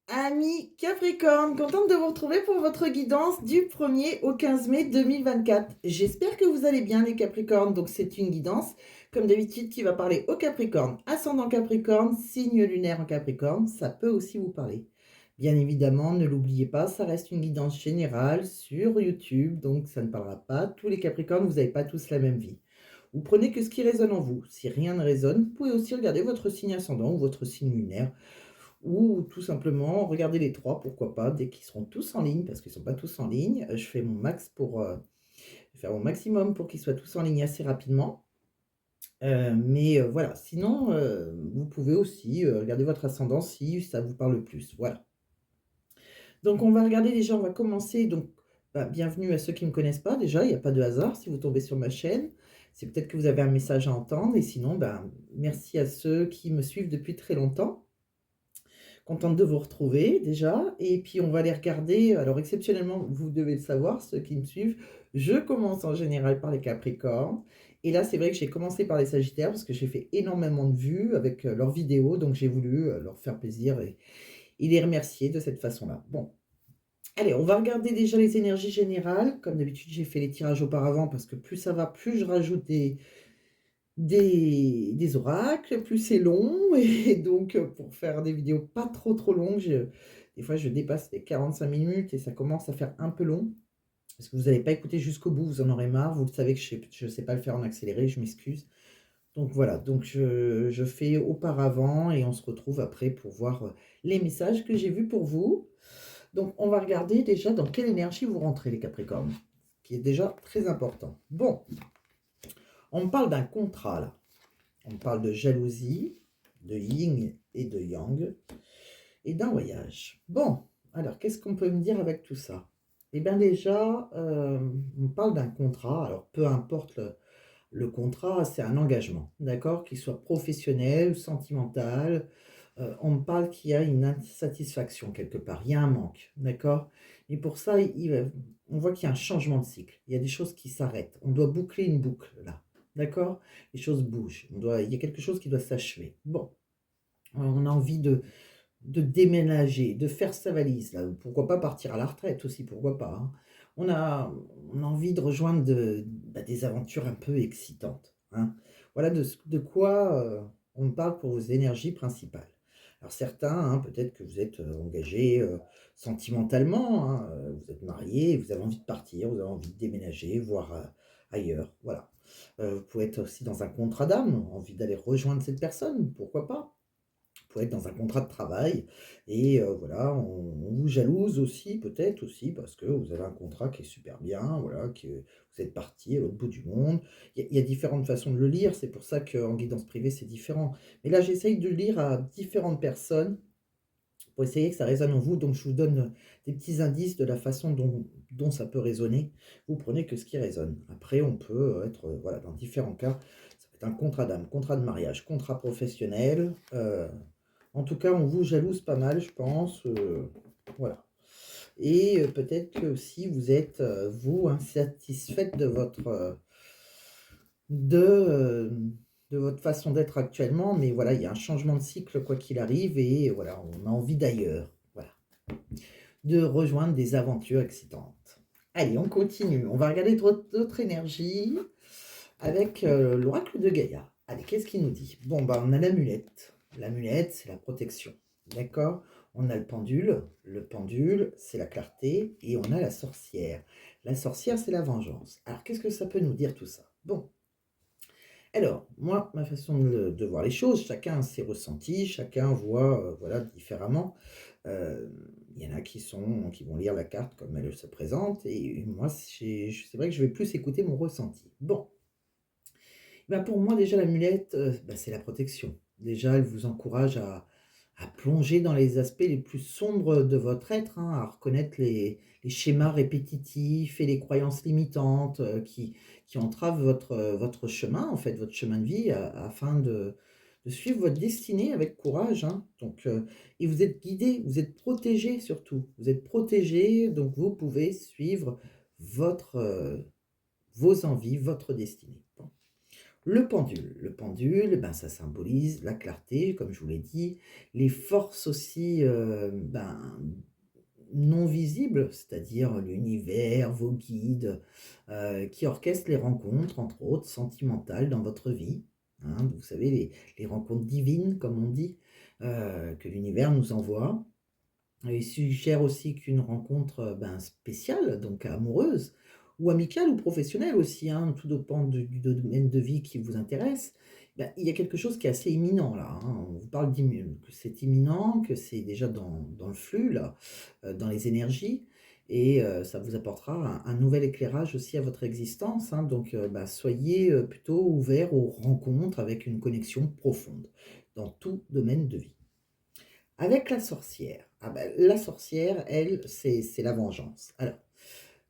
Amis Capricorne, contente de vous retrouver pour votre guidance du 1er au 15 mai 2024. J'espère que vous allez bien les Capricornes. Donc c'est une guidance, comme d'habitude, qui va parler aux Capricornes. Ascendant Capricorne, signe lunaire en Capricorne, ça peut aussi vous parler. Bien évidemment, ne l'oubliez pas, ça reste une guidance générale sur YouTube, donc ça ne parlera pas. Tous les Capricornes, vous n'avez pas tous la même vie. Vous prenez que ce qui résonne en vous. Si rien ne résonne, vous pouvez aussi regarder votre signe ascendant ou votre signe lunaire. Ou tout simplement regarder les 3, pourquoi pas, dès qu'ils seront tous en ligne, parce qu'ils ne sont pas tous en ligne. Je fais mon max pour, faire mon maximum pour qu'ils soient tous en ligne assez rapidement. Mais voilà, sinon, vous pouvez aussi, regarder votre ascendant si ça vous parle plus, voilà. Donc on va regarder déjà, on va commencer donc, bienvenue à ceux qui ne me connaissent pas déjà, il n'y a pas de hasard si vous tombez sur ma chaîne. C'est peut-être que vous avez un message à entendre et sinon, merci à ceux qui me suivent depuis très longtemps. Contente de vous retrouver déjà et puis on va les regarder. Alors exceptionnellement, vous devez le savoir, ceux qui me suivent, je commence en général par les Capricornes et là, c'est vrai que j'ai commencé par les Sagittaires parce que j'ai fait énormément de vues avec, leurs vidéos, donc j'ai voulu, leur faire plaisir et les remercier de cette façon-là. Bon, allez, on va regarder déjà les énergies générales. Comme d'habitude, j'ai fait les tirages auparavant parce que plus ça va, plus je rajoute des oracles, plus c'est long et donc pour faire des vidéos pas trop longues, des fois je dépasse les 45 minutes et ça commence à faire un peu long parce que vous n'allez pas écouter jusqu'au bout, vous en aurez marre. Vous le savez que je sais pas le faire en accéléré, je m'excuse. Donc voilà, donc je fais auparavant et on se retrouve après pour voir, les messages que j'ai vus pour vous. Donc on va regarder déjà dans quelle énergie vous rentrez les Capricornes, qui est déjà très important. Bon, on me parle d'un contrat là. On parle de jalousie, de yin et de yang, et d'un voyage. Bon, alors qu'est-ce qu'on peut me dire avec tout ça? Eh bien déjà, on parle d'un contrat. Alors peu importe le contrat, c'est un engagement, d'accord? Qu'il soit professionnel, sentimental. On me parle qu'il y a une insatisfaction quelque part, il y a un manque, d'accord? Et pour ça, on voit qu'il y a un changement de cycle. Il y a des choses qui s'arrêtent. On doit boucler une boucle là, d'accord? Les choses bougent. Il y a quelque chose qui doit s'achever. Bon, on a envie de déménager, de faire sa valise là. Pourquoi pas partir à la retraite aussi, pourquoi pas, hein? On a, on a envie de rejoindre des aventures un peu excitantes, hein. Voilà de quoi on me parle pour vos énergies principales. Alors certains, hein, peut-être que vous êtes engagés sentimentalement, hein, vous êtes mariés, vous avez envie de partir, vous avez envie de déménager, voir ailleurs, voilà. Vous pouvez être aussi dans un contrat d'âme, envie d'aller rejoindre cette personne, pourquoi pas. Vous pouvez être dans un contrat de travail et voilà, on vous jalouse aussi, peut-être aussi, parce que vous avez un contrat qui est super bien, voilà, que vous êtes parti à l'autre bout du monde. Il y a différentes façons de le lire, c'est pour ça qu'en guidance privée, c'est différent. Mais là, j'essaye de le lire à différentes personnes pour essayer que ça résonne en vous. Donc, je vous donne des petits indices de la façon dont ça peut résonner. Vous prenez que ce qui résonne. Après, on peut être, voilà, dans différents cas. Ça peut être un contrat d'âme, contrat de mariage, contrat professionnel. En tout cas, on vous jalouse pas mal, je pense. Voilà. Et peut-être que aussi vous êtes, vous, insatisfaite de, heu, de votre façon d'être actuellement. Mais voilà, il y a un changement de cycle quoi qu'il arrive et voilà, on a envie d'ailleurs. Voilà, de rejoindre des aventures excitantes. Allez, on continue. On va regarder d'autres énergies avec, l'oracle de Gaïa. Allez, qu'est-ce qu'il nous dit? Bon, on a l'amulette. L'amulette, c'est la protection, d'accord? On a le pendule. Le pendule, c'est la clarté et on a la sorcière. La sorcière, c'est la vengeance. Alors, qu'est-ce que ça peut nous dire tout ça? Bon, alors, moi, ma façon de voir les choses, chacun a ses ressentis, chacun voit, voilà, différemment. Il y en a qui vont lire la carte comme elle se présente et moi, c'est vrai que je vais plus écouter mon ressenti. Bon, pour moi, déjà, l'amulette, c'est la protection. Déjà, elle vous encourage à plonger dans les aspects les plus sombres de votre être, hein, à reconnaître les schémas répétitifs et les croyances limitantes, qui entravent votre chemin, en fait, votre chemin de vie, afin de suivre votre destinée avec courage, hein. Donc, et vous êtes guidé, vous êtes protégé surtout. Vous êtes protégé, donc vous pouvez suivre votre, vos envies, votre destinée. Bon. Le pendule, eh ben, ça symbolise la clarté, comme je vous l'ai dit, les forces aussi, non visibles, c'est-à-dire l'univers, vos guides, qui orchestrent les rencontres, entre autres sentimentales dans votre vie, hein. Vous savez, les rencontres divines, comme on dit, que l'univers nous envoie. Il suggère aussi qu'une rencontre, spéciale, donc amoureuse ou amicale ou professionnelle aussi, hein, tout dépend du domaine de vie qui vous intéresse. Il y a quelque chose qui est assez imminent là, hein. On vous parle que c'est imminent, que c'est déjà dans le flux là, dans les énergies et ça vous apportera un nouvel éclairage aussi à votre existence, hein. Donc soyez, plutôt ouverts aux rencontres avec une connexion profonde dans tout domaine de vie. Avec la sorcière, la sorcière, elle, c'est la vengeance. Alors,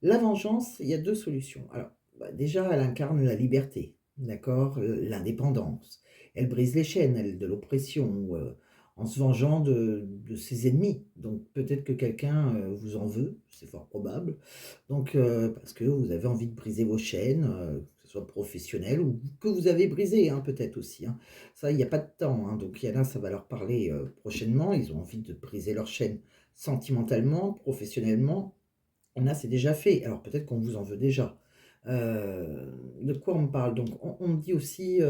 la vengeance, il y a 2 solutions. Alors, déjà, elle incarne la liberté, d'accord? L'indépendance. Elle brise les chaînes, elle, de l'oppression, en se vengeant de ses ennemis. Donc peut-être que quelqu'un, vous en veut, c'est fort probable. Donc parce que vous avez envie de briser vos chaînes, que ce soit professionnelles ou que vous avez brisées, hein, peut-être aussi, hein. Ça, il y a pas de temps, hein, donc il y en a, ça va leur parler, prochainement. Ils ont envie de briser leurs chaînes sentimentalement, professionnellement. Il y en a, c'est déjà fait. Alors peut-être qu'on vous en veut déjà. De quoi on me parle? Donc on me dit aussi,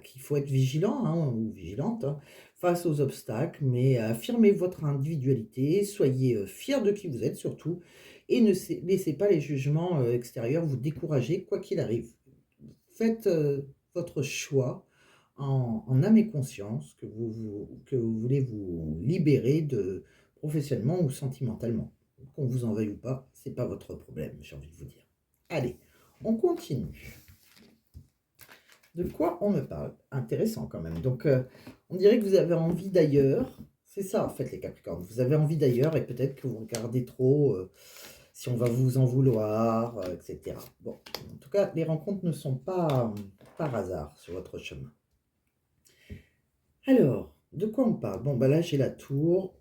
qu'il faut être vigilant, hein, ou vigilante, hein, face aux obstacles, mais affirmez votre individualité, soyez, fiers de qui vous êtes surtout et ne laissez pas les jugements, extérieurs vous décourager quoi qu'il arrive. Faites, votre choix en âme et conscience que vous voulez vous libérer de professionnellement ou sentimentalement. Qu'on vous en veuille ou pas, c'est pas votre problème, j'ai envie de vous dire. Allez, on continue. De quoi on me parle? Intéressant quand même. Donc, on dirait que vous avez envie d'ailleurs. C'est ça, en fait, les Capricornes. Vous avez envie d'ailleurs et peut-être que vous regardez trop, si on va vous en vouloir, etc. Bon, en tout cas, les rencontres ne sont pas par hasard sur votre chemin. Alors, de quoi on parle? Bon, là, j'ai la tour,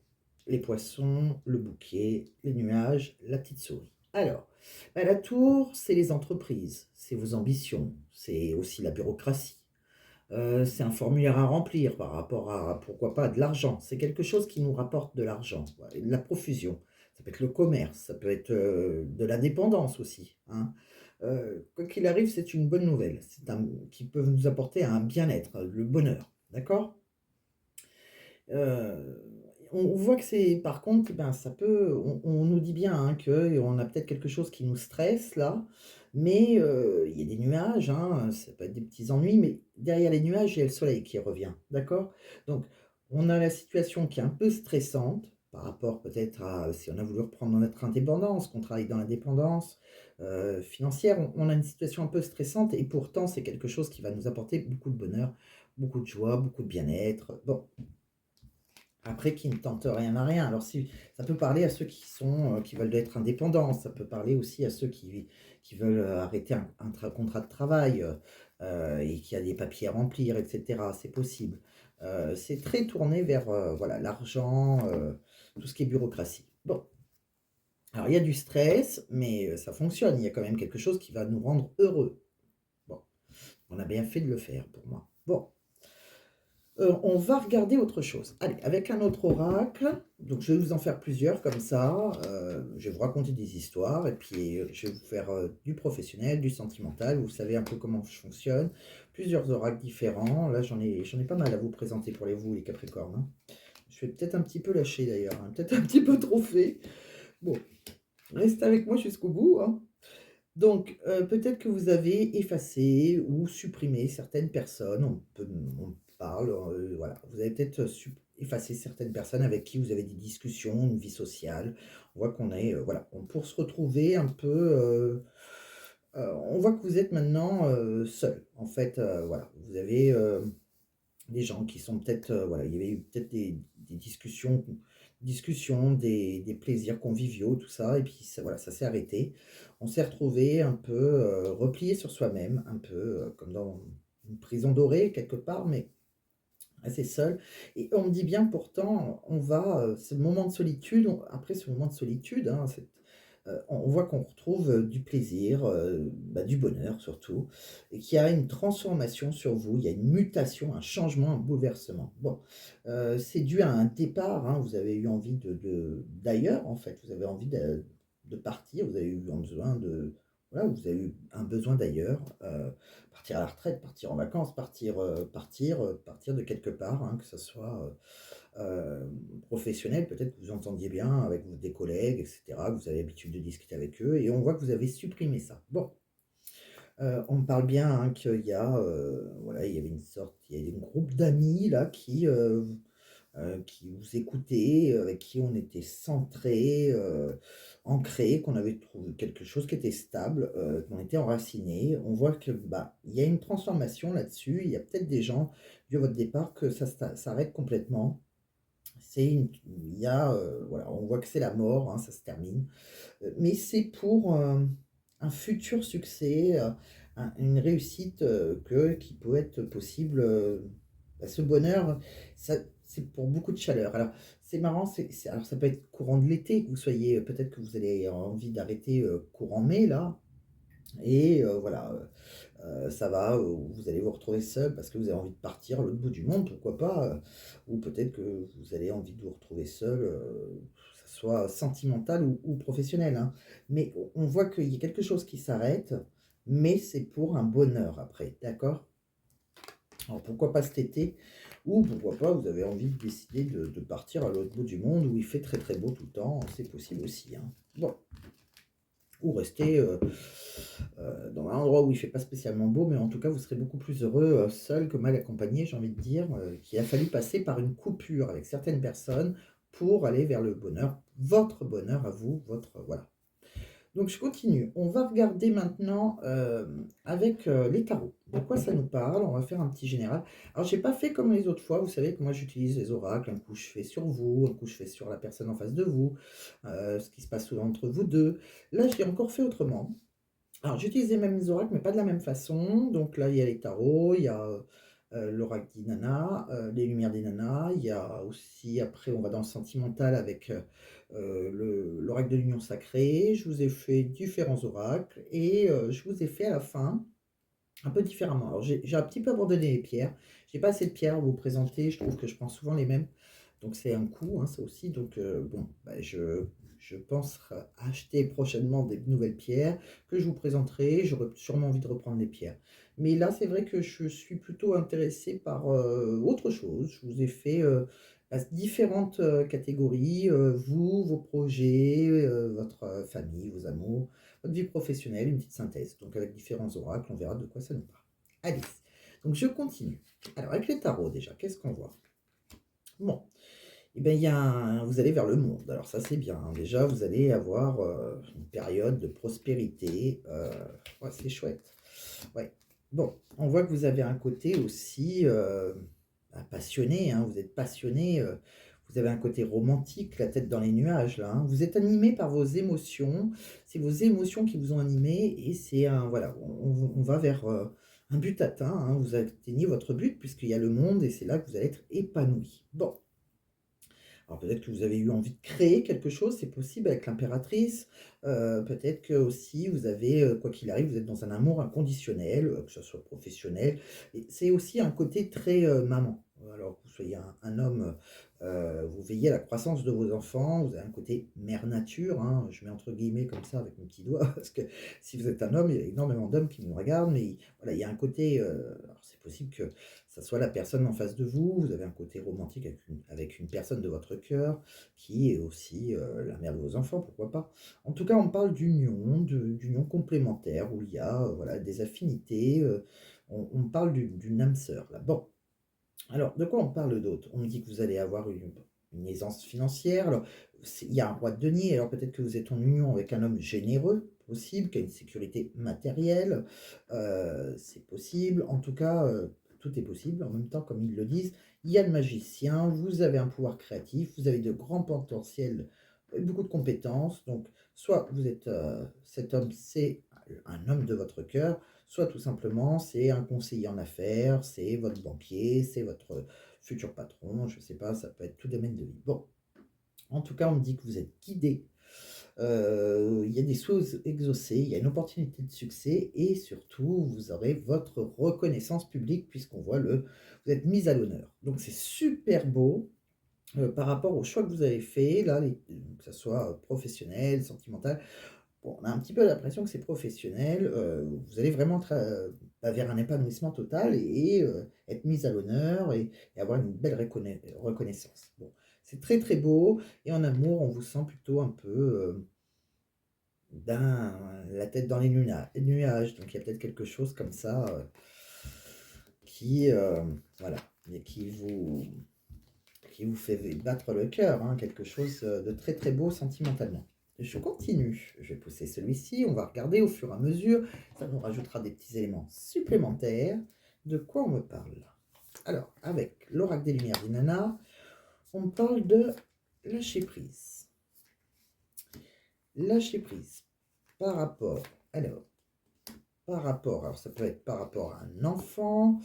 les poissons, le bouquet, les nuages, la petite souris. Alors, la tour, c'est les entreprises, c'est vos ambitions, c'est aussi la bureaucratie. C'est un formulaire à remplir par rapport à, pourquoi pas, de l'argent. C'est quelque chose qui nous rapporte de l'argent, voilà, et de la profusion. Ça peut être le commerce, ça peut être de l'indépendance aussi, hein. Quoi qu'il arrive, c'est une bonne nouvelle. Qui peut nous apporter un bien-être, le bonheur. D'accord? Heu, on voit que c'est par contre, ça peut on nous dit bien, hein, qu'on a peut-être quelque chose qui nous stresse là, mais il y a des nuages, hein, ça peut être des petits ennuis, mais derrière les nuages, il y a le soleil qui revient, d'accord? Donc on a la situation qui est un peu stressante par rapport peut-être à si on a voulu reprendre notre indépendance, qu'on travaille dans l'indépendance, financière, on a une situation un peu stressante et pourtant c'est quelque chose qui va nous apporter beaucoup de bonheur, beaucoup de joie, beaucoup de bien-être. Bon, après, qui ne tente rien n'a rien. Alors si ça peut parler à ceux qui veulent être indépendants, ça peut parler aussi à ceux qui veulent, arrêter un contrat de travail, et qui a des papiers à remplir et cetera, c'est possible. C'est très tourné vers, voilà, l'argent, tout ce qui est bureaucratie. Bon, alors il y a du stress, mais ça fonctionne. Il y a quand même quelque chose qui va nous rendre heureux. Bon, on a bien fait de le faire pour moi. Bon. On va regarder autre chose. Allez, avec un autre oracle, donc je vais vous en faire plusieurs comme ça, je vais vous raconter des histoires et puis, je vais vous faire, du professionnel, du sentimental, vous savez un peu comment je fonctionne. Plusieurs oracles différents, là j'en ai pas mal à vous présenter pour vous les Capricornes, hein. Je vais peut-être un petit peu lâcher d'ailleurs, hein, peut-être un petit peu trop fait. Bon, restez avec moi jusqu'au bout, hein. Donc, peut-être que vous avez effacé ou supprimé certaines personnes, on parle, voilà. Vous avez peut-être, effacé certaines personnes avec qui vous avez des discussions, une vie sociale. On voit qu'on est, voilà, pour se retrouver un peu, on voit que vous êtes maintenant, seul. En fait, voilà, vous avez, des gens qui sont peut-être, voilà, il y avait eu peut-être des discussions, des plaisirs conviviaux, tout ça et puis ça voilà, ça s'est arrêté. On s'est retrouvé un peu, repliés sur soi-même, un peu, comme dans une prison dorée quelque part, mais assez seul et on me dit bien pourtant, on va, ce moment de solitude, après ce moment de solitude, hein, on voit qu'on retrouve, du plaisir, du bonheur surtout et qu'il y a une transformation sur vous. Il y a une mutation, un changement, un bouleversement. Bon, c'est dû à un départ, hein, vous avez eu envie d'ailleurs, en fait. Vous avez envie de partir, vous avez eu un besoin de voilà, vous avez eu un besoin d'ailleurs, partir à la retraite, partir en vacances, partir de quelque part, hein, que ça soit, professionnel, peut-être que vous entendiez bien avec des collègues et cetera, que vous avez l'habitude de discuter avec eux et on voit que vous avez supprimé ça. Bon, on me parle bien, hein, qu'il y a, voilà, il y a un groupe d'amis là qui vous écoutaient, avec qui on était centrés, ancrés, qu'on avait trouvé quelque chose qui était stable, qu'on était enracinés. On voit que, il y a une transformation là-dessus. Il y a peut-être des gens, dû à votre départ, que ça s'arrête complètement. Il y a, voilà, on voit que c'est la mort, hein, ça se termine, mais c'est pour, un futur succès, une réussite, qui peut être possible, ce bonheur, ça c'est pour beaucoup de chaleur. Alors, c'est marrant, alors ça peut être courant de l'été, que vous soyez peut-être que vous allez avoir envie d'arrêter, courant mai là et voilà, ça va, vous allez vous retrouver seul parce que vous avez envie de partir à l'autre bout du monde, pourquoi pas, ou peut-être que vous avez envie de vous retrouver seul, que ça soit sentimental ou professionnel, hein. Mais on voit qu'il y a quelque chose qui s'arrête, mais c'est pour un bonheur après, d'accord? Alors pourquoi pas cet été? Ou pourquoi pas vous avez envie de décider de partir à l'autre bout du monde où il fait très, très beau tout le temps, c'est possible aussi, hein. Bon, ou rester, dans un endroit où il fait pas spécialement beau, mais en tout cas, vous serez beaucoup plus heureux, seul que mal accompagné, j'ai envie de dire, qu'il a fallu passer par une coupure avec certaines personnes pour aller vers le bonheur, votre bonheur à vous, votre voilà. Donc je continue. On va regarder maintenant, avec, les tarots. De quoi ça nous parle? On va faire un petit général. Alors j'ai pas fait comme les autres fois, vous savez que moi j'utilise les oracles, un coup je fais sur vous, un coup je fais sur la personne en face de vous, ce qui se passe souvent entre vous 2. Là, j'ai encore fait autrement. Alors, j'utilise les mêmes oracles, mais pas de la même façon. Donc là, il y a les tarots, il y a, l'oracle d'Inanna, les lumières d'Inanna. Il y a aussi après, on va dans le sentimental avec, l'oracle de l'union sacrée. Je vous ai fait différents oracles et je vous ai fait à la fin un peu différemment. Alors j'ai un petit peu abandonné les pierres. J'ai pas assez de pierres à vous présenter, je trouve que je prends souvent les mêmes. Donc c'est un coût, hein, ça aussi. Donc bon, je pense acheter prochainement des nouvelles pierres que je vous présenterai. J'aurai sûrement envie de reprendre les pierres. Mais là, c'est vrai que je suis plutôt intéressée par, autre chose. Je vous ai fait, différentes, catégories, vous, vos projets, votre, famille, vos amours, votre vie professionnelle, une petite synthèse. Donc avec différents oracles, on verra de quoi ça nous parle. Allez, donc je continue. Alors avec les tarots déjà, qu'est-ce qu'on voit? Bon, eh ben, vous allez vers le monde. Alors ça c'est bien, hein. Déjà vous allez avoir, une période de prospérité, ouais, c'est chouette. Ouais. Bon, on voit que vous avez un côté aussi, passionné, hein. Vous êtes passionné, vous avez un côté romantique, la tête dans les nuages là, hein. Vous êtes animé par vos émotions, c'est vos émotions qui vous ont animé et c'est un voilà, on va vers, un but atteint, hein. Vous atteignez votre but puisqu'il y a le monde et c'est là que vous allez être épanoui. Bon. Alors peut-être que vous avez eu envie de créer quelque chose, c'est possible avec l'impératrice. Peut-être que aussi vous avez, quoi qu'il arrive, vous êtes dans un amour inconditionnel, que ce soit professionnel et c'est aussi un côté très, maman. Alors que vous soyez un homme, vous veillez à la croissance de vos enfants, vous avez un côté mère nature, hein, je mets entre guillemets comme ça avec mes petits doigts parce que si vous êtes un homme, il y a énormément d'hommes qui nous regardent, mais voilà, il y a un côté, alors c'est possible que ça soit la personne en face de vous, vous avez un côté romantique avec une personne de votre cœur, qui est aussi, la mère de vos enfants, pourquoi pas. En tout cas, on parle d'union complémentaire où il y a, voilà, des affinités, on parle d'une âme sœur là. Bon, alors de quoi on parle d'autre? On me dit que vous allez avoir une aisance financière, alors il y a un roi de denier, alors peut-être que vous êtes en union avec un homme généreux, possible, qui a une sécurité matérielle, c'est possible. En tout cas, tout est possible. En même temps, comme ils le disent, il y a le magicien, vous avez un pouvoir créatif, vous avez de grands potentiels, beaucoup de compétences. Donc, soit vous êtes, cet homme, c'est un homme de votre cœur, soit tout simplement c'est un conseiller en affaires, c'est votre banquier, c'est votre futur patron, je ne sais pas, ça peut être tout domaine de vie. Bon, en tout cas, on me dit que vous êtes guidé, Il y a des souhaits exaucés, il y a une opportunité de succès et surtout, vous aurez votre reconnaissance publique puisqu'on voit vous êtes mise à l'honneur. Donc c'est super beau, par rapport aux choix que vous avez faits, là, que ça soit professionnel, sentimental. Bon, on a un petit peu l'impression que c'est professionnel, vous allez vraiment vers un épanouissement total et être mise à l'honneur et avoir une belle reconnaissance. Bon, c'est très, très beau et en amour, on vous sent plutôt un peu, la tête dans les nuages, donc il y a peut-être quelque chose comme ça, qui, voilà, et qui vous fait battre le cœur, hein, quelque chose, de très, très beau sentimentalement. Je continue, je vais pousser celui-ci, on va regarder au fur et à mesure, ça nous rajoutera des petits éléments supplémentaires. De quoi on me parle? Alors, avec l'oracle des lumières d'Inanna, on me parle de lâcher prise. Lâcher prise par rapport, alors, alors ça peut être par rapport à un enfant,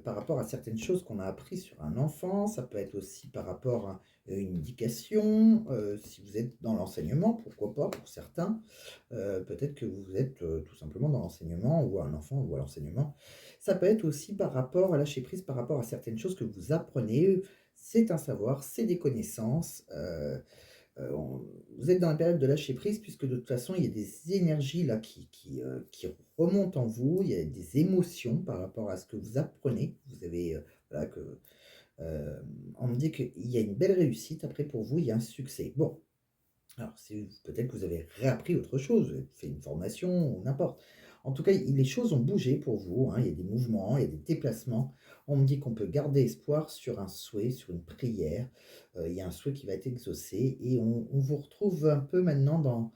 par rapport à certaines choses qu'on a appris sur un enfant, ça peut être aussi par rapport à une éducation, si vous êtes dans l'enseignement, pourquoi pas pour certains, peut-être que vous êtes, tout simplement dans l'enseignement ou à un enfant ou à l'enseignement. Ça peut être aussi par rapport à lâcher prise, par rapport à certaines choses que vous apprenez, c'est un savoir, c'est des connaissances, vous êtes dans la période de lâcher prise puisque de toute façon, il y a des énergies là qui remontent en vous, il y a des émotions par rapport à ce que vous apprenez. Vous avez, voilà on me dit qu'il y a une belle réussite, après pour vous, il y a un succès. Bon, alors c'est peut-être que vous avez réappris autre chose, vous avez fait une formation ou n'importe. En tout cas, les choses ont bougé pour vous, hein, il y a des mouvements, il y a des déplacements. On me dit qu'on peut garder espoir sur un souhait, sur une prière. Il y a un souhait qui va être exaucé et on vous retrouve un peu maintenant dans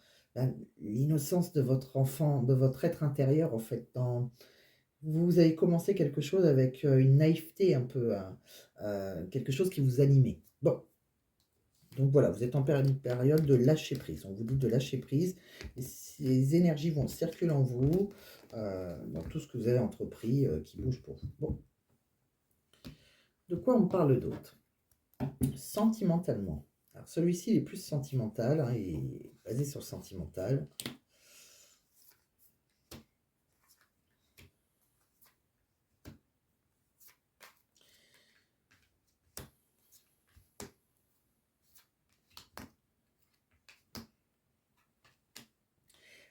l'innocence de votre enfant, de votre être intérieur en fait. Vous avez commencé quelque chose avec une naïveté un peu, hein, quelque chose qui vous animait. Bon, donc voilà, vous êtes en période de lâcher prise. On vous dit de lâcher prise. Et ces énergies vont circuler en vous, dans tout ce que vous avez entrepris, qui bouge pour vous. Bon, de quoi on parle d'autre? Sentimentalement. Alors celui-ci il est plus sentimental, hein, il est basé sur le sentimental.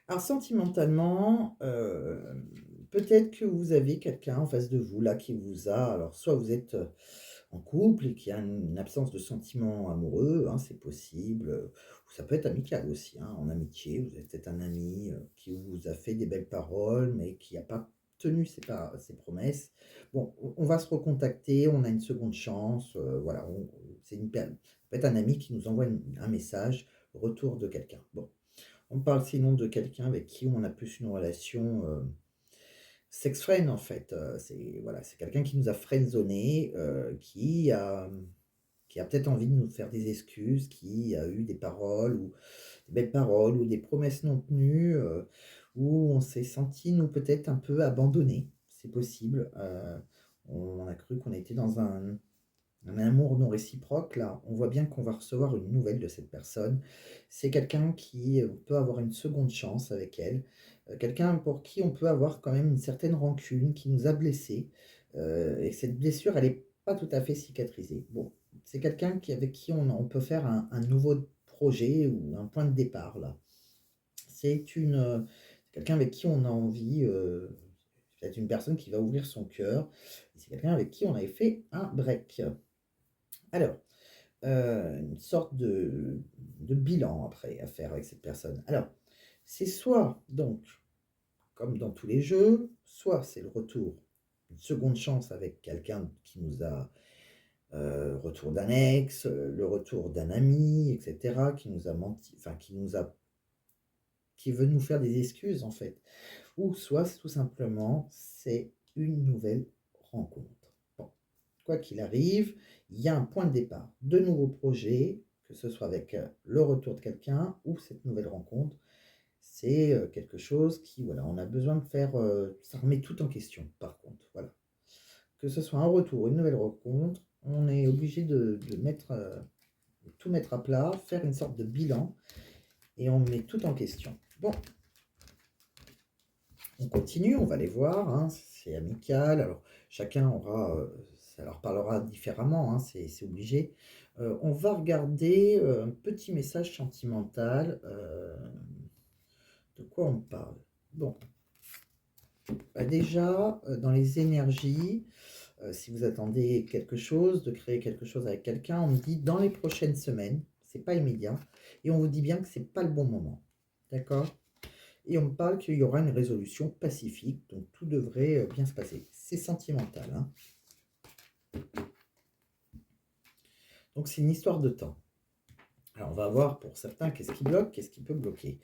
Alors sentimentalement, peut-être que vous avez quelqu'un en face de vous là qui vous a alors soit vous êtes, en couple et qu'il y a une absence de sentiments amoureux, hein, c'est possible, ou ça peut être amical aussi, hein, en amitié, vous avez peut-être un ami, qui vous a fait des belles paroles, mais qui n'a pas tenu ses promesses. Bon, on va se recontacter, on a une seconde chance, voilà, c'est une per ça peut être un ami qui nous envoie un message, retour de quelqu'un. Bon. On parle sinon de quelqu'un avec qui on a plus une relation, sex friend en fait, c'est voilà, c'est quelqu'un qui nous a friendzonné, qui a peut-être envie de nous faire des excuses, qui a eu des paroles ou des belles paroles ou des promesses non tenues, où on s'est senti nous peut-être un peu abandonnés. C'est possible, on a cru qu'on était dans un amour non réciproque, là, on voit bien qu'on va recevoir une nouvelle de cette personne. C'est quelqu'un qui, peut avoir une seconde chance avec elle, quelqu'un pour qui on peut avoir quand même une certaine rancune, qui nous a blessés, et cette blessure, elle est pas tout à fait cicatrisée. Bon, c'est quelqu'un avec qui on peut faire un nouveau projet ou un point de départ, là. C'est quelqu'un avec qui on a envie, c'est une personne qui va ouvrir son cœur, c'est quelqu'un avec qui on avait fait un break. Alors, une sorte de bilan après à faire avec cette personne. Alors, c'est soit donc, comme dans tous les jeux, soit c'est le retour, une seconde chance avec quelqu'un qui nous a, retour d'un ex, le retour d'un ami et cetera, qui nous a menti, enfin qui veut nous faire des excuses en fait. Ou soit tout simplement, c'est une nouvelle rencontre. Bon, quoi qu'il arrive, il y a un point de départ, de nouveaux projets, que ce soit avec le retour de quelqu'un ou cette nouvelle rencontre. C'est quelque chose qui, voilà, on a besoin de faire, ça remet tout en question par contre, voilà. Que ce soit un retour ou une nouvelle rencontre, on est obligé de mettre, tout mettre à plat, faire une sorte de bilan et on met tout en question. Bon, on continue, on va les voir, hein, c'est amical. Alors, chacun aura, ça leur parlera différemment, hein, c'est obligé. On va regarder un petit message sentimental. De quoi on parle? Bon, bah déjà, dans les énergies, si vous attendez quelque chose, de créer quelque chose avec quelqu'un, on me dit dans les prochaines semaines, c'est pas immédiat, et on vous dit bien que c'est pas le bon moment. D'accord? Et on me parle qu'il y aura une résolution pacifique, donc tout devrait bien se passer. C'est sentimental, hein. Donc c'est une histoire de temps. Alors on va voir pour certains qu'est-ce qui bloque, qu'est-ce qui peut bloquer.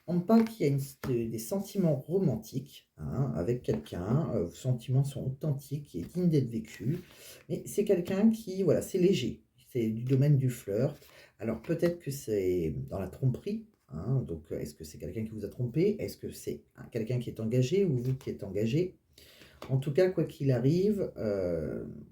On me parle qu'il y a des sentiments romantiques, hein, avec quelqu'un. Vos sentiments sont authentiques et dignes d'être vécus. Mais c'est quelqu'un qui, voilà, c'est léger. C'est du domaine du flirt. Alors peut-être que c'est dans la tromperie, hein. Donc est-ce que c'est quelqu'un qui vous a trompé? Est-ce que c'est quelqu'un qui est engagé ou vous qui êtes engagé? En tout cas, quoi qu'il arrive,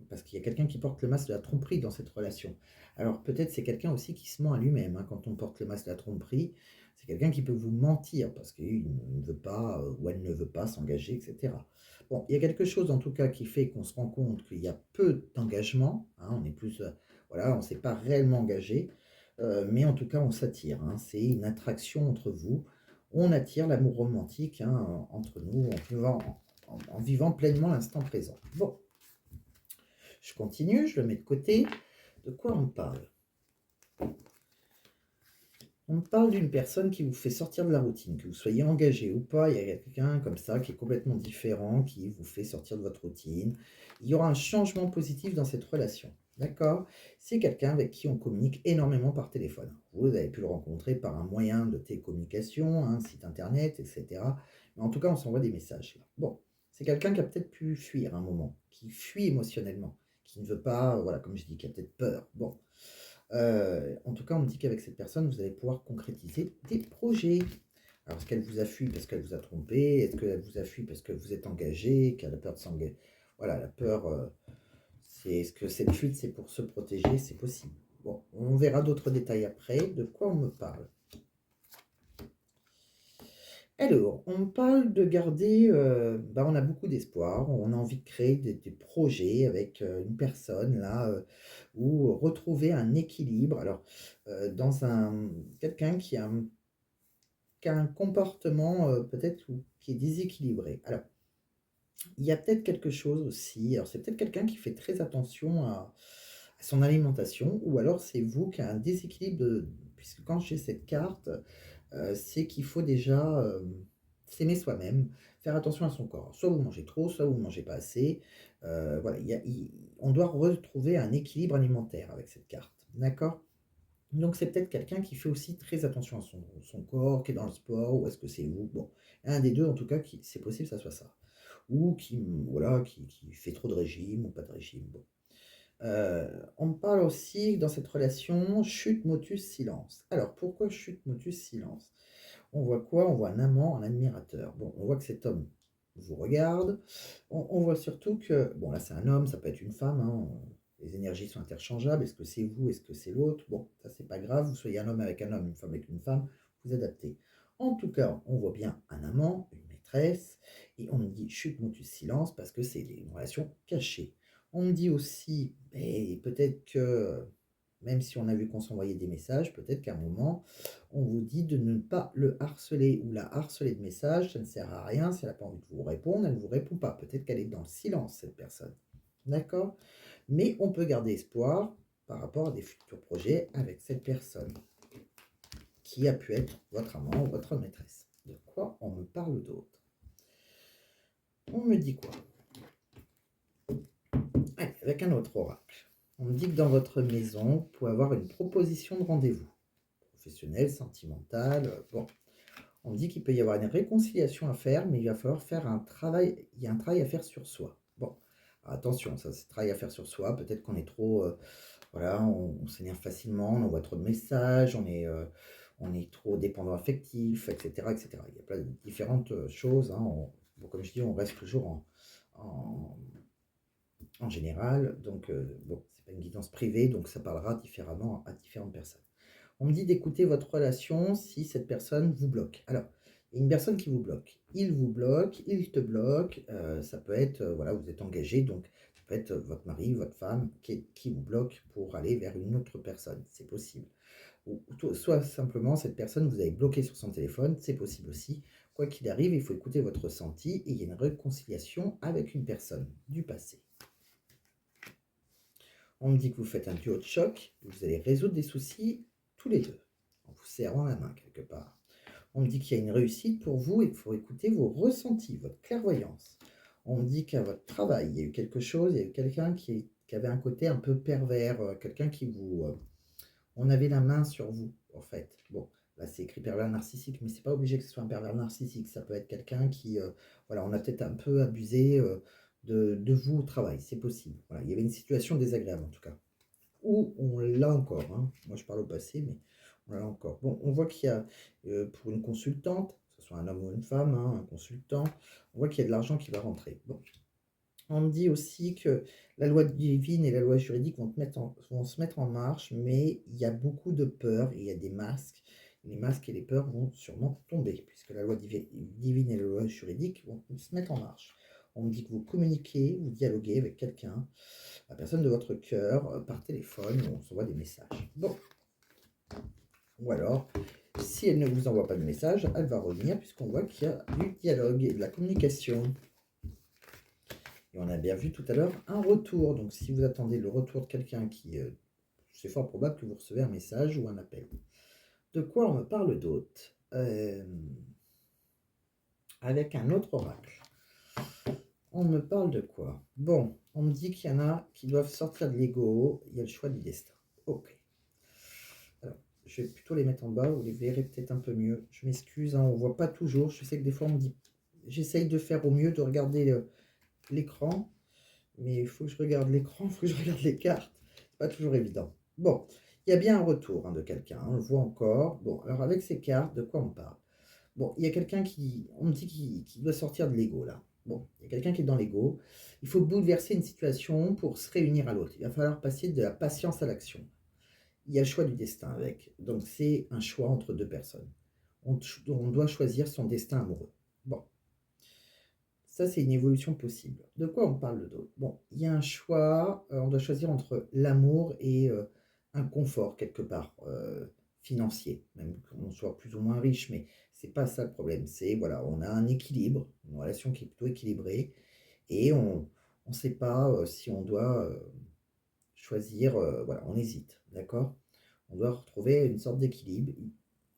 parce qu'il y a quelqu'un qui porte le masque de la tromperie dans cette relation. Alors peut-être c'est quelqu'un aussi qui se ment à lui-même, hein, quand on porte le masque de la tromperie. C'est quelqu'un qui peut vous mentir parce qu'il ne veut pas, ou elle ne veut pas s'engager, et cetera. Bon, il y a quelque chose en tout cas qui fait qu'on se rend compte qu'il y a peu d'engagement, hein, on est plus, voilà, on ne s'est pas réellement engagé, mais en tout cas on s'attire, hein. C'est une attraction entre vous. On attire l'amour romantique, hein, entre nous, en vivant pleinement l'instant présent. Bon, je continue, je le mets de côté. De quoi on parle? On parle d'une personne qui vous fait sortir de la routine, que vous soyez engagé ou pas, il y a quelqu'un comme ça qui est complètement différent, qui vous fait sortir de votre routine. Il y aura un changement positif dans cette relation. D'accord? C'est quelqu'un avec qui on communique énormément par téléphone. Vous avez pu le rencontrer par un moyen de télécommunication, un site internet, etc. Mais en tout cas, on s'envoie des messages là. Bon, c'est quelqu'un qui a peut-être pu fuir un moment, qui fuit émotionnellement, qui ne veut pas, voilà, comme je dis, qui a peut-être peur. Bon. En tout cas, on me dit qu'avec cette personne, vous allez pouvoir concrétiser des projets. Alors, est-ce qu'elle vous a fui parce qu'elle vous a trompé? Est-ce qu'elle vous a fui parce que vous êtes engagé, qu'elle a peur de s'engager? Voilà, la peur, c'est est-ce que cette fuite, c'est pour se protéger? C'est possible. Bon, on verra d'autres détails après. De quoi on me parle? Alors, on me parle de garder, bah, on a beaucoup d'espoir, on a envie de créer des projets avec, une personne là, ou retrouver un équilibre. Alors, dans un quelqu'un qui a un comportement, peut-être ou qui est déséquilibré. Alors, il y a peut-être quelque chose aussi, alors c'est peut-être quelqu'un qui fait très attention à son alimentation ou alors c'est vous qui a un déséquilibre puisque quand j'ai cette carte, c'est qu'il faut déjà, s'aimer soi-même, faire attention à son corps. Soit vous mangez trop, soit vous ne mangez pas assez. Voilà, on doit retrouver un équilibre alimentaire avec cette carte. D'accord? Donc c'est peut-être quelqu'un qui fait aussi très attention à son corps, qui est dans le sport, ou est-ce que c'est vous? Bon, un des 2 en tout cas qui c'est possible que ça soit ça. Ou qui, voilà, qui fait trop de régime ou pas de régime, bon. On me parle aussi dans cette relation chute, motus, silence. Alors pourquoi chute, motus, silence? On voit quoi? On voit un amant, un admirateur. Bon, on voit que cet homme vous regarde. On voit surtout que, bon là c'est un homme, ça peut être une femme, hein, les énergies sont interchangeables. Est-ce que c'est vous? Est-ce que c'est l'autre? Bon, ça c'est pas grave, vous soyez un homme avec un homme, une femme avec une femme, vous adaptez. En tout cas, on voit bien un amant, une maîtresse, et on me dit chute, motus, silence, parce que c'est une relation cachée. On me dit aussi, mais peut-être que, même si on a vu qu'on s'envoyait des messages, peut-être qu'à un moment, on vous dit de ne pas le harceler ou la harceler de messages, ça ne sert à rien, si elle n'a pas envie de vous répondre, elle ne vous répond pas. Peut-être qu'elle est dans le silence, cette personne. D'accord? Mais on peut garder espoir par rapport à des futurs projets avec cette personne qui a pu être votre amant ou votre maîtresse. De quoi on me parle d'autre? On me dit quoi? Allez, avec un autre oracle. On me dit que dans votre maison, vous pouvez avoir une proposition de rendez-vous. Professionnel, sentimental, bon. On me dit qu'il peut y avoir une réconciliation à faire, mais il va falloir faire un travail, il y a un travail à faire sur soi. Bon, alors attention, ça c'est un travail à faire sur soi, peut-être qu'on est trop, voilà, on s'énerve facilement, on envoie trop de messages, on est trop dépendant affectif, etc., etc. Il y a plein de différentes choses, hein. Bon, comme je dis, on reste toujours en, en général, donc bon, c'est pas une guidance privée, donc ça parlera différemment à différentes personnes. On me dit d'écouter votre relation si cette personne vous bloque. Alors, il y a une personne qui vous bloque. Il vous bloque, il te bloque. Ça peut être, voilà, vous êtes engagé, donc ça peut être votre mari, votre femme qui vous bloque pour aller vers une autre personne. C'est possible. Ou soit simplement, cette personne, vous avez bloqué sur son téléphone. C'est possible aussi. Quoi qu'il arrive, il faut écouter votre ressenti et il y a une réconciliation avec une personne du passé. On me dit que vous faites un duo de choc, vous allez résoudre des soucis tous les deux, en vous serrant la main quelque part. On me dit qu'il y a une réussite pour vous et qu'il faut écouter vos ressentis, votre clairvoyance. On me dit qu'à votre travail, il y a eu quelque chose, il y a eu quelqu'un qui avait un côté un peu pervers, quelqu'un qui vous... on avait la main sur vous, en fait. Bon, là c'est écrit pervers narcissique, mais c'est pas obligé que ce soit un pervers narcissique. Ça peut être quelqu'un qui... voilà, on a peut-être un peu abusé de vous au travail, c'est possible. Voilà, il y avait une situation désagréable en tout cas. Ou on l'a encore, hein. Moi je parle au passé, mais on l'a encore. Bon, on voit qu'il y a, pour une consultante, que ce soit un homme ou une femme, hein, un consultant, on voit qu'il y a de l'argent qui va rentrer. Bon. On me dit aussi que la loi divine et la loi juridique vont se mettre en marche, mais il y a beaucoup de peur et il y a des masques. Les masques et les peurs vont sûrement tomber, puisque la loi divine et la loi juridique vont se mettre en marche. On me dit que vous communiquez, vous dialoguez avec quelqu'un, la personne de votre cœur, par téléphone, ou on s'envoie des messages. Bon. Ou alors, si elle ne vous envoie pas de message, elle va revenir, puisqu'on voit qu'il y a du dialogue et de la communication. Et on a bien vu tout à l'heure un retour. Donc si vous attendez le retour de quelqu'un qui... c'est fort probable que vous recevez un message ou un appel. De quoi on me parle d'autre avec un autre oracle. On me parle de quoi? Bon, on me dit qu'il y en a qui doivent sortir de l'ego. Il y a le choix du destin. Ok. Alors, je vais plutôt les mettre en bas. Vous les verrez peut-être un peu mieux. Je m'excuse, hein, on ne voit pas toujours. Je sais que des fois on me dit... J'essaye de faire au mieux, de regarder l'écran. Mais il faut que je regarde l'écran, il faut que je regarde les cartes. C'est pas toujours évident. Bon, il y a bien un retour de quelqu'un, on le voit encore. Bon, alors avec ces cartes, de quoi on parle? Bon, il y a quelqu'un qui, on me dit qui doit sortir de l'ego là. Bon, il y a quelqu'un qui est dans l'ego. Il faut bouleverser une situation pour se réunir à l'autre. Il va falloir passer de la patience à l'action. Il y a le choix du destin avec. Donc c'est un choix entre deux personnes. On doit choisir son destin amoureux. Bon. Ça, c'est une évolution possible. De quoi on parle d'autre? Bon, il y a un choix, on doit choisir entre l'amour et un confort quelque part financier, même qu'on soit plus ou moins riche, mais c'est pas ça le problème. C'est, voilà, on a un équilibre, une relation qui est plutôt équilibrée, et on ne sait pas si on doit choisir, voilà, on hésite, d'accord? On doit retrouver une sorte d'équilibre.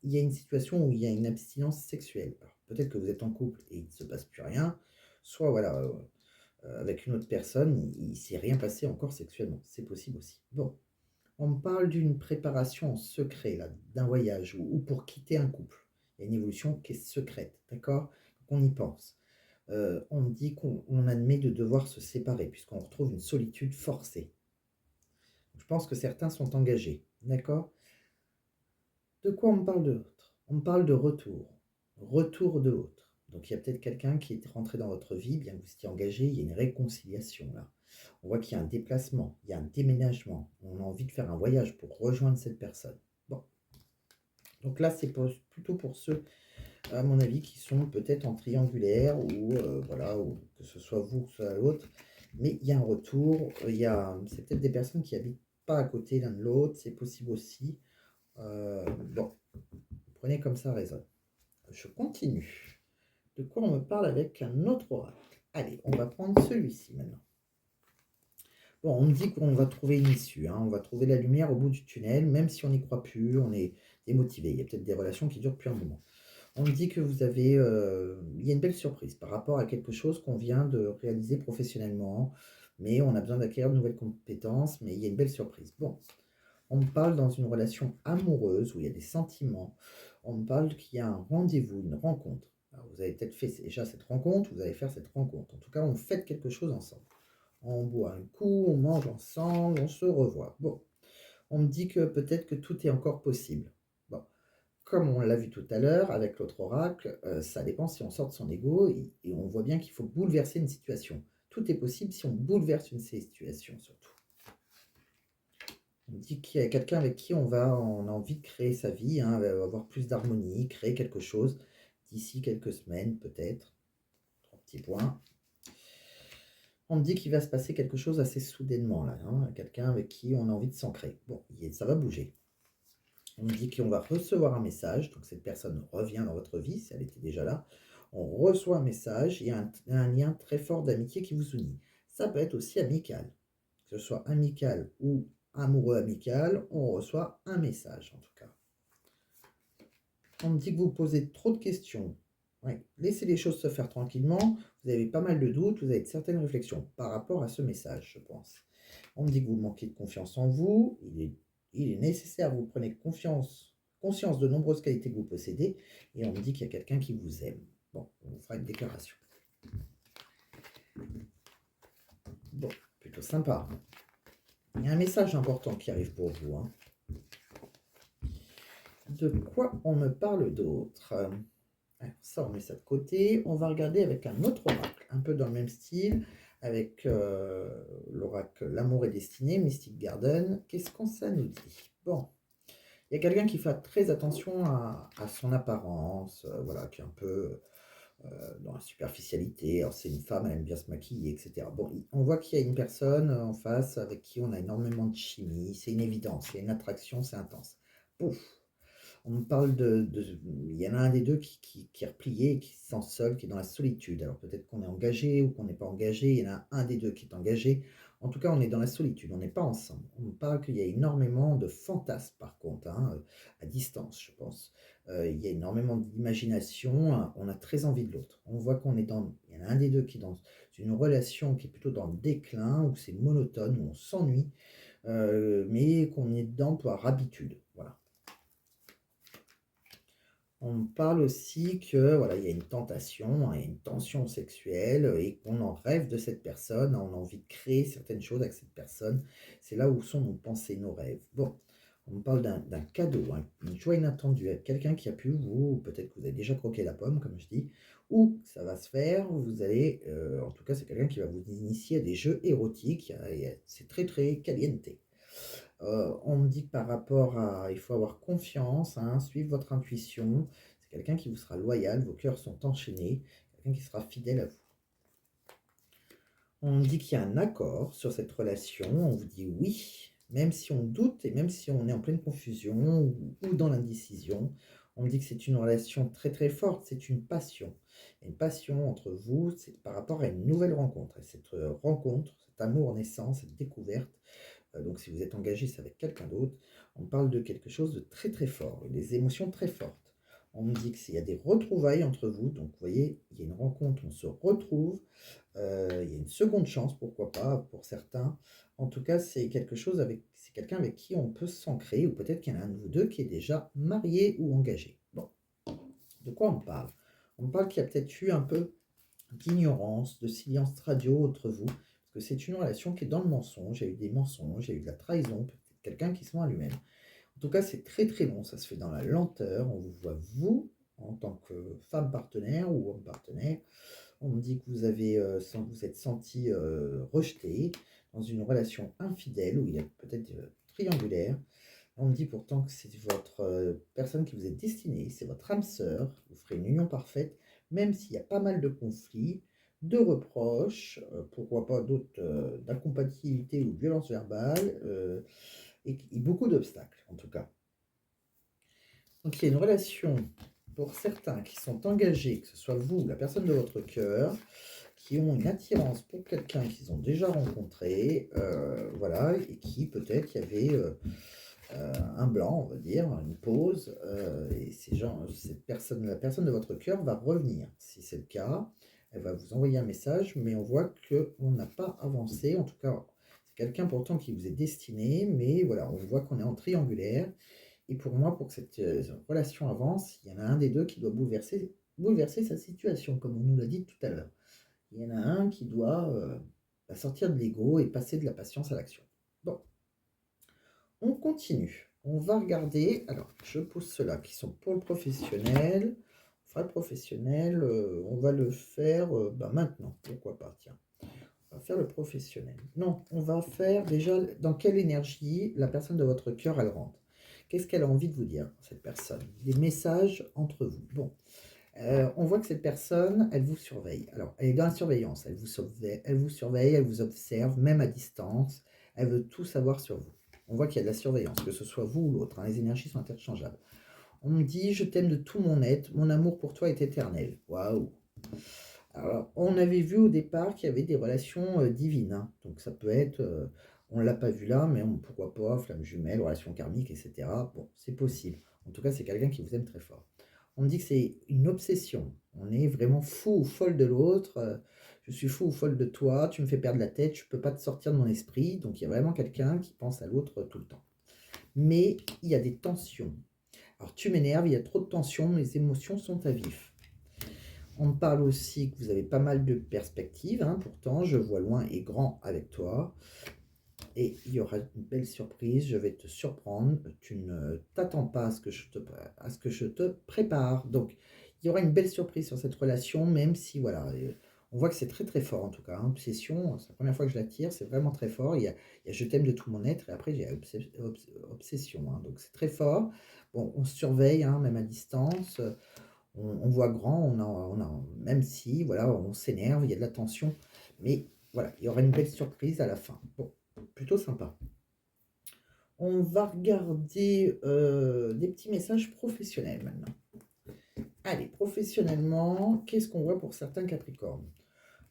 Il y a une situation où il y a une abstinence sexuelle. Alors, peut-être que vous êtes en couple et il ne se passe plus rien, soit voilà, avec une autre personne, il ne s'est rien passé encore sexuellement. C'est possible aussi. Bon, on me parle d'une préparation en secret, là, d'un voyage ou pour quitter un couple. Il y a une évolution qui est secrète, d'accord? On y pense. On me dit qu'on admet de devoir se séparer puisqu'on retrouve une solitude forcée. Je pense que certains sont engagés, d'accord? De quoi on me parle d'autre? On me parle de retour. Retour de l'autre. Donc il y a peut-être quelqu'un qui est rentré dans votre vie, bien que vous étiez engagé, il y a une réconciliation là. On voit qu'il y a un déplacement, il y a un déménagement. On a envie de faire un voyage pour rejoindre cette personne. Bon. Donc là, c'est plutôt pour ceux, à mon avis, qui sont peut-être en triangulaire ou voilà, ou que ce soit vous, que ce soit l'autre. Mais il y a un retour, c'est peut-être des personnes qui habitent pas à côté l'un de l'autre, c'est possible aussi. Bon, prenez comme ça résonne. Je continue. De quoi on me parle avec un autre oracle? Allez, on va prendre celui-ci maintenant. Bon, on me dit qu'on va trouver une issue, hein, on va trouver la lumière au bout du tunnel, même si on n'y croit plus, on est démotivé. Il y a peut-être des relations qui durent depuis un moment. On me dit que vous avez, il y a une belle surprise par rapport à quelque chose qu'on vient de réaliser professionnellement, mais on a besoin d'acquérir de nouvelles compétences, mais il y a une belle surprise. Bon, on me parle dans une relation amoureuse où il y a des sentiments. On me parle qu'il y a un rendez-vous, une rencontre. Alors, vous avez peut-être fait déjà cette rencontre, vous allez faire cette rencontre. En tout cas, on fait quelque chose ensemble. On boit un coup, on mange ensemble, on se revoit. Bon, on me dit que peut-être que tout est encore possible. Bon, comme on l'a vu tout à l'heure avec l'autre oracle, ça dépend si on sort de son ego et on voit bien qu'il faut bouleverser une situation. Tout est possible si on bouleverse une situation surtout. On me dit qu'il y a quelqu'un avec qui on a envie de créer sa vie, hein, avoir plus d'harmonie, créer quelque chose d'ici quelques semaines peut-être. 3 petits points. On me dit qu'il va se passer quelque chose assez soudainement là, hein, quelqu'un avec qui on a envie de s'ancrer. Bon, ça va bouger. On me dit qu'on va recevoir un message, donc cette personne revient dans votre vie, si elle était déjà là. On reçoit un message, il y a un lien très fort d'amitié qui vous unit. Ça peut être aussi amical. Que ce soit amical ou amoureux amical, on reçoit un message en tout cas. On me dit que vous posez trop de questions. Ouais, laissez les choses se faire tranquillement. Vous avez pas mal de doutes, vous avez de certaines réflexions par rapport à ce message, je pense. On me dit que vous manquez de confiance en vous. Il est nécessaire que vous preniez conscience de nombreuses qualités que vous possédez. Et on me dit qu'il y a quelqu'un qui vous aime. Bon, on vous fera une déclaration. Bon, plutôt sympa. Il y a un message important qui arrive pour vous, hein. De quoi on me parle d'autre? Alors ça, on met ça de côté. On va regarder avec un autre oracle, un peu dans le même style, avec l'oracle L'amour est destiné, Mystic Garden. Qu'est-ce qu'on ça nous dit? Bon, il y a quelqu'un qui fait très attention à son apparence, voilà, qui est un peu dans la superficialité. Alors c'est une femme, elle aime bien se maquiller, etc. Bon, on voit qu'il y a une personne en face avec qui on a énormément de chimie. C'est une évidence, il y a une attraction, c'est intense. Pouf! On me parle il y en a un des deux qui est replié, qui se sent seul, qui est dans la solitude. Alors peut-être qu'on est engagé ou qu'on n'est pas engagé. Il y en a un des deux qui est engagé. En tout cas, on est dans la solitude, on n'est pas ensemble. On me parle qu'il y a énormément de fantasmes par contre, hein, à distance, je pense. Il y a énormément d'imagination, hein, on a très envie de l'autre. On voit il y en a un des deux qui est dans une relation qui est plutôt dans le déclin, où c'est monotone, où on s'ennuie, mais qu'on est dedans par habitude. Voilà. On me parle aussi que voilà, il y a une tentation, hein, il y a une tension sexuelle et qu'on en rêve de cette personne, on a envie de créer certaines choses avec cette personne. C'est là où sont nos pensées, nos rêves. Bon, on me parle d'un cadeau, hein, une joie inattendue avec quelqu'un qui a pu vous, peut-être que vous avez déjà croqué la pomme, comme je dis, ou ça va se faire, vous allez, en tout cas, c'est quelqu'un qui va vous initier à des jeux érotiques, c'est très très caliente. On me dit que par rapport à il faut avoir confiance, hein, suivre votre intuition. C'est quelqu'un qui vous sera loyal, vos cœurs sont enchaînés, quelqu'un qui sera fidèle à vous. On me dit qu'il y a un accord sur cette relation, on vous dit oui, même si on doute et même si on est en pleine confusion ou dans l'indécision. On me dit que c'est une relation très très forte, c'est une passion. Il y a une passion entre vous, c'est par rapport à une nouvelle rencontre. Et cette rencontre, cet amour naissant, cette découverte, donc si vous êtes engagé, c'est avec quelqu'un d'autre. On parle de quelque chose de très très fort, des émotions très fortes. On me dit qu'il y a des retrouvailles entre vous, donc vous voyez, il y a une rencontre, on se retrouve, il y a une seconde chance, pourquoi pas, pour certains. En tout cas, c'est quelqu'un avec qui on peut s'ancrer, ou peut-être qu'il y en a un de vous deux qui est déjà marié ou engagé. Bon, de quoi on me parle? On me parle qu'il y a peut-être eu un peu d'ignorance, de silence radio entre vous, parce que c'est une relation qui est dans le mensonge, il y a eu des mensonges, il y a eu de la trahison, peut-être quelqu'un qui se ment à lui-même. En tout cas, c'est très très long, ça se fait dans la lenteur, on vous voit vous, en tant que femme partenaire ou homme partenaire, on me dit que vous êtes senti rejeté dans une relation infidèle, où il est peut-être triangulaire. On me dit pourtant que c'est votre personne qui vous est destinée, c'est votre âme sœur, vous ferez une union parfaite, même s'il y a pas mal de conflits, de reproches, pourquoi pas d'autres, d'incompatibilité ou de violence verbale, et beaucoup d'obstacles en tout cas. Donc il y a une relation pour certains qui sont engagés, que ce soit vous ou la personne de votre cœur, qui ont une attirance pour quelqu'un qu'ils ont déjà rencontré, voilà, et qui peut-être il y avait un blanc, on va dire, une pause, et la personne de votre cœur va revenir. Si c'est le cas, elle va vous envoyer un message, mais on voit qu'on n'a pas avancé. En tout cas, c'est quelqu'un pourtant qui vous est destiné, mais voilà, on voit qu'on est en triangulaire. Et pour moi, pour que cette relation avance, il y en a un des deux qui doit bouleverser sa situation, comme on nous l'a dit tout à l'heure. Il y en a un qui doit sortir de l'ego et passer de la patience à l'action. Bon, on continue. On va regarder. Alors, je pose ceux-là qui sont pour le professionnel. On fera le professionnel. On va le faire maintenant. Pourquoi pas, tiens. On va faire le professionnel. Non, on va faire déjà dans quelle énergie la personne de votre cœur, elle rentre. Qu'est-ce qu'elle a envie de vous dire, cette personne? Des messages entre vous. Bon, on voit que cette personne, elle vous surveille. Alors, elle est dans la surveillance. Elle vous surveille, elle vous observe, même à distance. Elle veut tout savoir sur vous. On voit qu'il y a de la surveillance, que ce soit vous ou l'autre, hein. Les énergies sont interchangeables. On me dit: «Je t'aime de tout mon être, mon amour pour toi est éternel». Waouh! Alors, on avait vu au départ qu'il y avait des relations, divines, hein. Donc ça peut être, on ne l'a pas vu là, mais pourquoi pas, flamme jumelle, relation karmique et cetera. Bon, c'est possible. En tout cas, c'est quelqu'un qui vous aime très fort. On me dit que c'est une obsession. On est vraiment fou ou folle de l'autre, «Je suis fou ou folle de toi, tu me fais perdre la tête, je peux pas te sortir de mon esprit». Donc il y a vraiment quelqu'un qui pense à l'autre tout le temps. Mais il y a des tensions. Alors: «Tu m'énerves, il y a trop de tensions, mes émotions sont à vif». On me parle aussi que vous avez pas mal de perspectives, hein, pourtant, je vois loin et grand avec toi. Et il y aura une belle surprise, je vais te surprendre. Tu ne t'attends pas à ce que je te prépare. Donc, il y aura une belle surprise sur cette relation, même si, voilà, on voit que c'est très très fort en tout cas, hein. Obsession, c'est la première fois que je la tire, c'est vraiment très fort. Il y a je t'aime de tout mon être, et après, il y a obsession, hein. Donc, c'est très fort. Bon, on se surveille, hein, même à distance. On voit grand, même si, voilà, on s'énerve, il y a de la tension, mais voilà, il y aura une belle surprise à la fin. Bon, plutôt sympa. On va regarder des petits messages professionnels maintenant. Allez, professionnellement, qu'est-ce qu'on voit pour certains Capricornes?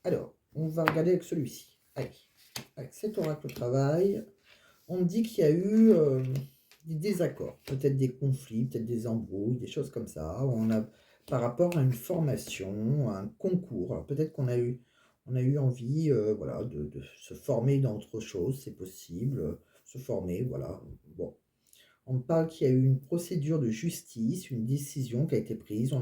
Alors, on va regarder avec celui-ci. Allez, avec cet oracle au travail, on me dit qu'il y a eu des désaccords, peut-être des conflits, peut-être des embrouilles, des choses comme ça. Par rapport à une formation, à un concours. Alors peut-être qu'on a eu envie, voilà, de se former dans autre chose, c'est possible, se former, voilà. Bon, on me parle qu'il y a eu une procédure de justice, une décision qui a été prise.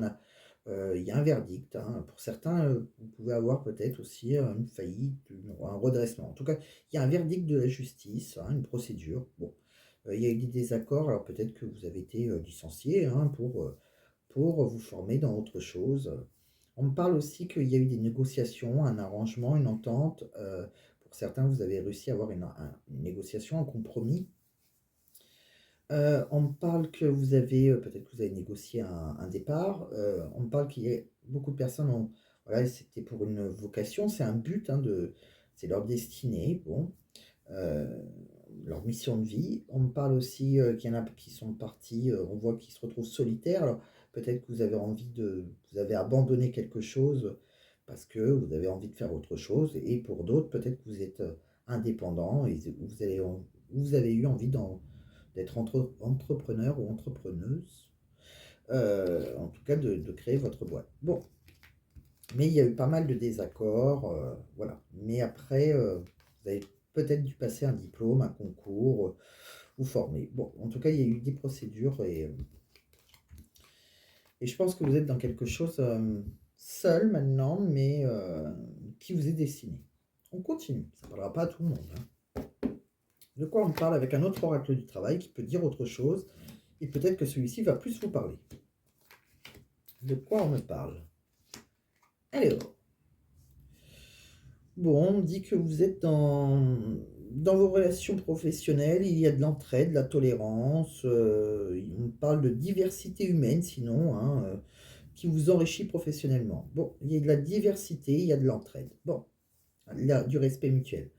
Il y a un verdict, hein. Pour certains, vous pouvez avoir peut-être aussi une faillite, un redressement. En tout cas, il y a un verdict de la justice, hein, une procédure. Bon, il y a eu des désaccords, alors peut-être que vous avez été licencié, hein, pour vous former dans autre chose. On me parle aussi qu'il y a eu des négociations, un arrangement, une entente. Pour certains, vous avez réussi à avoir une négociation, un compromis. On me parle que vous avez, peut-être que vous avez négocié un départ. On me parle qu'il y a beaucoup de personnes voilà, c'était pour une vocation, c'est un but, hein, c'est leur destinée, bon, heu, leur mission de vie. On me parle aussi, qu'il y en a qui sont partis, on voit qu'ils se retrouvent solitaires. Alors peut-être que vous avez abandonné quelque chose parce que vous avez envie de faire autre chose, et pour d'autres, peut-être que vous êtes, indépendant, et vous avez eu envie d'être entrepreneur ou entrepreneuse, en tout cas de créer votre boîte. Bon, mais il y a eu pas mal de désaccords, voilà. Mais après, vous avez peut-être dû passer un diplôme, un concours, vous former. Bon, en tout cas, il y a eu des procédures, et je pense que vous êtes dans quelque chose, seul maintenant, mais qui vous est destiné. On continue, ça ne parlera pas à tout le monde, hein. De quoi on me parle avec un autre oracle du travail qui peut dire autre chose, et peut-être que celui-ci va plus vous parler. De quoi on me parle? Alors, bon, on me dit que vous êtes dans vos relations professionnelles, il y a de l'entraide, de la tolérance, on me parle de diversité humaine sinon, hein, qui vous enrichit professionnellement. Bon, il y a de la diversité, il y a de l'entraide. Bon, du respect mutuel.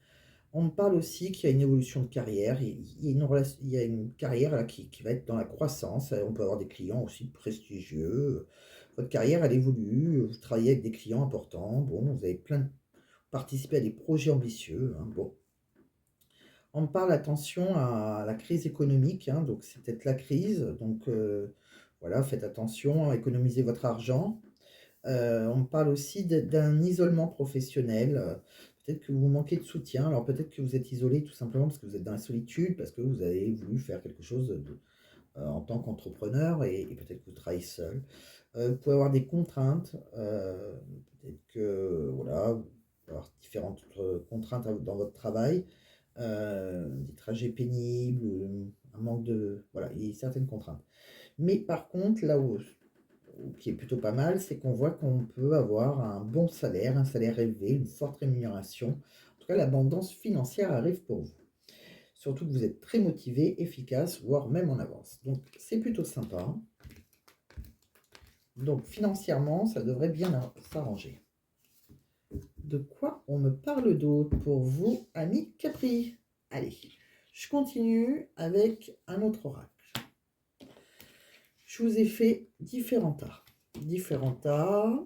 On me parle aussi qu'il y a une évolution de carrière, il y a une carrière là qui va être dans la croissance, on peut avoir des clients aussi prestigieux, votre carrière elle évolue, vous travaillez avec des clients importants, bon, vous avez participé à des projets ambitieux, hein, bon. On me parle, attention à la crise économique, hein, donc c'est peut-être la crise, donc voilà, faites attention, économisez votre argent. On me parle aussi d'un isolement professionnel, peut-être que vous manquez de soutien. Alors peut-être que vous êtes isolé tout simplement parce que vous êtes dans la solitude, parce que vous avez voulu faire quelque chose en tant qu'entrepreneur, et peut-être que vous travaillez seul. Vous pouvez avoir des contraintes, peut-être que voilà, vous pouvez avoir différentes contraintes dans votre travail, des trajets pénibles, un manque de voilà, il y a certaines contraintes. Mais par contre, là où qui est plutôt pas mal, c'est qu'on voit qu'on peut avoir un bon salaire, un salaire élevé, une forte rémunération. En tout cas, l'abondance financière arrive pour vous. Surtout que vous êtes très motivé, efficace, voire même en avance. Donc, c'est plutôt sympa. Donc, financièrement, ça devrait bien s'arranger. De quoi on me parle d'autre pour vous, amis Capri? Allez, je continue avec un autre oracle. Je vous ai fait différents tas. Différents tas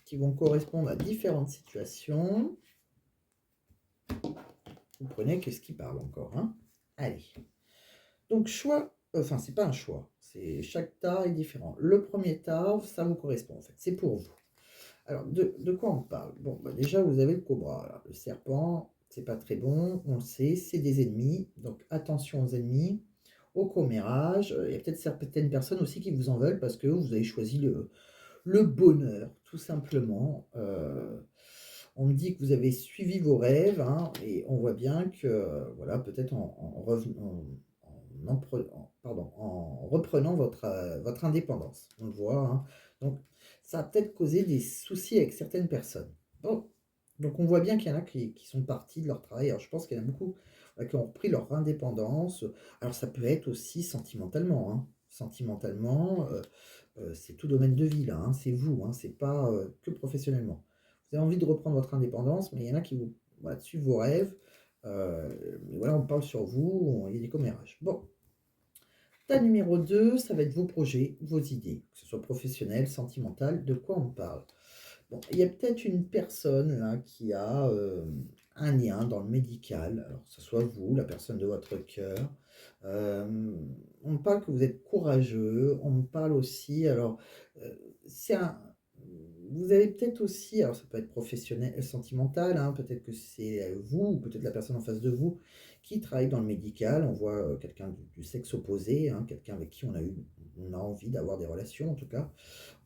qui vont correspondre à différentes situations. Vous prenez qu'est-ce qui parle encore, hein? Allez. Donc, choix, enfin, c'est pas un choix, c'est chaque tas est différent. Le premier tas, ça vous correspond en fait, c'est pour vous. Alors, de quoi on parle? Bon, bah, déjà, vous avez le cobra, là. Le serpent, c'est pas très bon, on le sait, c'est des ennemis, donc attention aux ennemis, au commérage. Il y a peut-être certaines personnes aussi qui vous en veulent parce que vous avez choisi le bonheur, tout simplement. On me dit que vous avez suivi vos rêves, hein, et on voit bien que, voilà, peut-être en reprenant votre indépendance. On le voit, hein. Donc, ça a peut-être causé des soucis avec certaines personnes. Bon, donc on voit bien qu'il y en a qui sont partis de leur travail. Alors, je pense qu'il y en a beaucoup qui ont repris leur indépendance. Alors, ça peut être aussi sentimentalement, hein. Sentimentalement, c'est tout domaine de vie, là, hein. C'est vous, hein, c'est pas que professionnellement. Vous avez envie de reprendre votre indépendance, mais il y en a qui vous voilà, suivent vos rêves. Mais voilà, on parle sur vous, il y a des commérages. Bon, tas numéro 2, ça va être vos projets, vos idées, que ce soit professionnel, sentimental, de quoi on parle. Bon, il y a peut-être une personne là qui a un lien dans le médical, alors que ce soit vous, la personne de votre cœur. On me parle que vous êtes courageux, on me parle aussi, alors euh, c'est un, vous avez peut-être aussi, alors ça peut être professionnel, sentimental, hein, peut-être que c'est vous, ou peut-être la personne en face de vous, qui travaille dans le médical. On voit quelqu'un du sexe opposé, hein, quelqu'un avec qui on a envie d'avoir des relations en tout cas.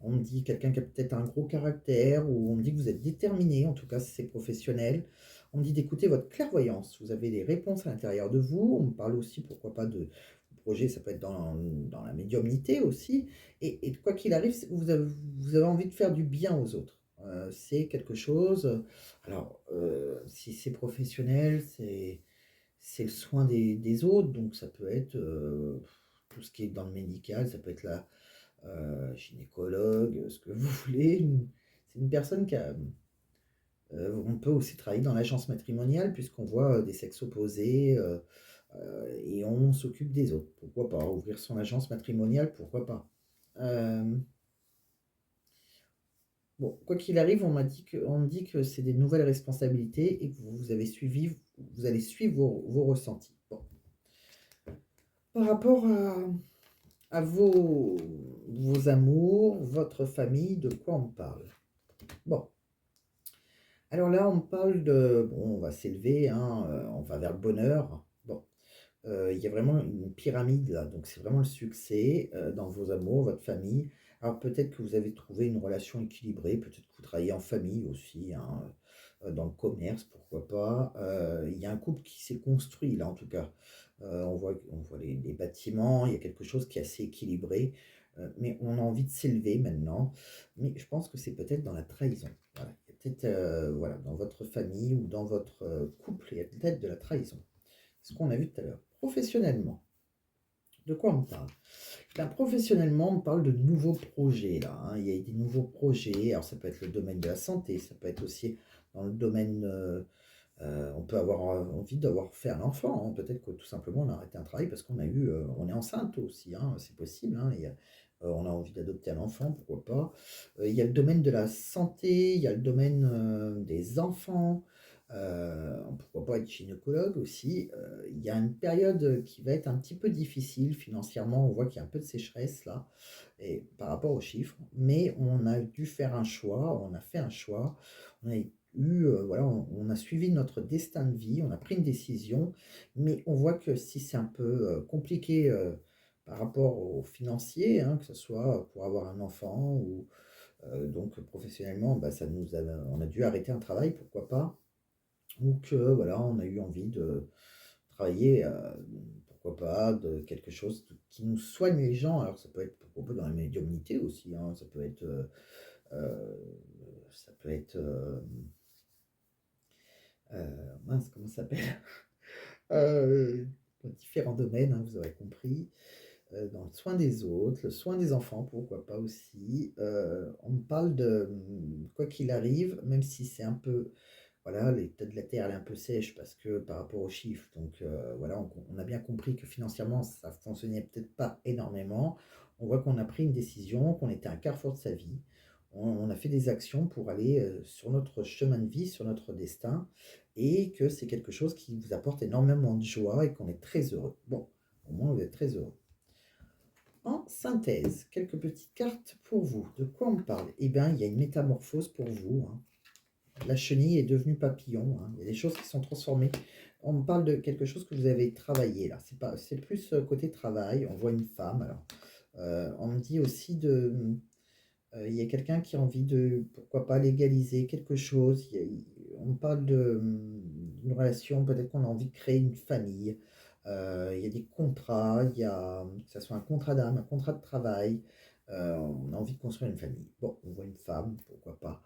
On me dit quelqu'un qui a peut-être un gros caractère, ou on me dit que vous êtes déterminé, en tout cas si c'est professionnel. On me dit d'écouter votre clairvoyance. Vous avez des réponses à l'intérieur de vous. On me parle aussi, pourquoi pas, de projet, ça peut être dans la médiumnité aussi. Et quoi qu'il arrive, vous avez envie de faire du bien aux autres. C'est quelque chose. Alors, si c'est professionnel, c'est le soin des autres. Donc, ça peut être tout ce qui est dans le médical, ça peut être la gynécologue, ce que vous voulez. C'est une personne qui a. On peut aussi travailler dans l'agence matrimoniale, puisqu'on voit des sexes opposés, et on s'occupe des autres. Pourquoi pas? Ouvrir son agence matrimoniale, pourquoi pas? Euh, bon, quoi qu'il arrive, on me dit que c'est des nouvelles responsabilités et que vous allez suivre vos ressentis. Bon. Par rapport à vos amours, votre famille, de quoi on parle? Bon, alors là, on parle de, bon, on va s'élever, hein, on va vers le bonheur. Bon, il y a vraiment une pyramide là, donc c'est vraiment le succès dans vos amours, votre famille. Alors peut-être que vous avez trouvé une relation équilibrée, peut-être que vous travaillez en famille aussi, hein, dans le commerce, pourquoi pas. Il y a un couple qui s'est construit là en tout cas. On voit les bâtiments, il y a quelque chose qui est assez équilibré, mais on a envie de s'élever maintenant. Mais je pense que c'est peut-être dans la trahison. Voilà. Il y a peut-être voilà, dans votre famille ou dans votre couple, il y a peut-être de la trahison. Ce qu'on a vu tout à l'heure. Professionnellement, de quoi on parle? Ben, professionnellement, on parle de nouveaux projets là, hein. Il y a des nouveaux projets. Alors ça peut être le domaine de la santé, ça peut être aussi dans le domaine. On peut avoir envie d'avoir fait un enfant, hein. Peut-être que tout simplement on a arrêté un travail parce on est enceinte aussi, hein. C'est possible, hein. On a envie d'adopter un enfant, pourquoi pas. Il y a le domaine de la santé, il y a le domaine des enfants. Pourquoi pas être gynécologue aussi. Il y a une période qui va être un petit peu difficile financièrement. On voit qu'il y a un peu de sécheresse là, et par rapport aux chiffres. Mais on a dû faire un choix. On a fait un choix. On a voilà, on a suivi notre destin de vie. On a pris une décision. Mais on voit que si c'est un peu compliqué par rapport aux financiers, hein, que ce soit pour avoir un enfant ou donc professionnellement, bah, on a dû arrêter un travail, pourquoi pas. Donc voilà, on a eu envie de travailler, pourquoi pas, de quelque chose qui nous soigne les gens. Alors ça peut être pourquoi pas dans la médiumnité aussi, hein, ça peut être Mince, comment ça s'appelle? Heu, Dans différents domaines, hein, vous aurez compris. Dans le soin des autres, le soin des enfants, pourquoi pas aussi. On me parle de, quoi qu'il arrive, même si c'est un peu voilà, l'état de la terre, elle est un peu sèche parce que par rapport aux chiffres, donc voilà, on a bien compris que financièrement, ça fonctionnait peut-être pas énormément. On voit qu'on a pris une décision, qu'on était à un carrefour de sa vie. On a fait des actions pour aller, sur notre chemin de vie, sur notre destin et que c'est quelque chose qui vous apporte énormément de joie et qu'on est très heureux. Bon, au moins vous êtes très heureux. En synthèse, quelques petites cartes pour vous. De quoi on parle? Eh bien, il y a une métamorphose pour vous, hein. La chenille est devenue papillon, hein. Il y a des choses qui sont transformées. On me parle de quelque chose que vous avez travaillé là. C'est pas, c'est plus côté travail. On voit une femme. Alors, on me dit aussi de, il y a quelqu'un qui a envie de, pourquoi pas, légaliser quelque chose. On me parle de, d'une relation. Peut-être qu'on a envie de créer une famille. Il y a des contrats. Il y a, que ce soit un contrat d'âme, un contrat de travail. On a envie de construire une famille. Bon, on voit une femme, pourquoi pas.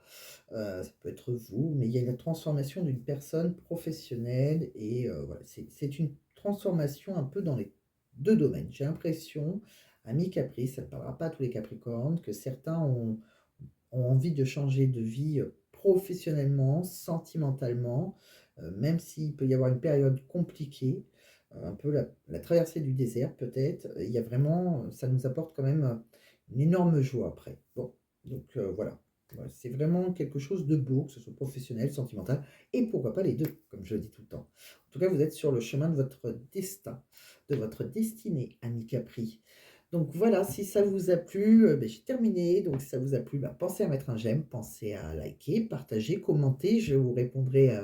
Ça peut être vous, mais il y a la transformation d'une personne professionnelle et voilà, c'est une transformation un peu dans les 2 domaines. J'ai l'impression, à mi-caprice, ça ne parlera pas à tous les Capricornes, que certains ont envie de changer de vie, professionnellement, sentimentalement, même s'il peut y avoir une période compliquée, un peu la traversée du désert peut-être, il y a vraiment, ça nous apporte quand même, une énorme joie après. Bon, donc voilà. Voilà, c'est vraiment quelque chose de beau, que ce soit professionnel, sentimental et pourquoi pas les 2, comme je le dis tout le temps. En tout cas, vous êtes sur le chemin de votre destin, de votre destinée, ami Capri. Donc voilà, si ça vous a plu, j'ai terminé. Donc si ça vous a plu, pensez à mettre un j'aime, pensez à liker, partager, commenter. Je vous répondrai,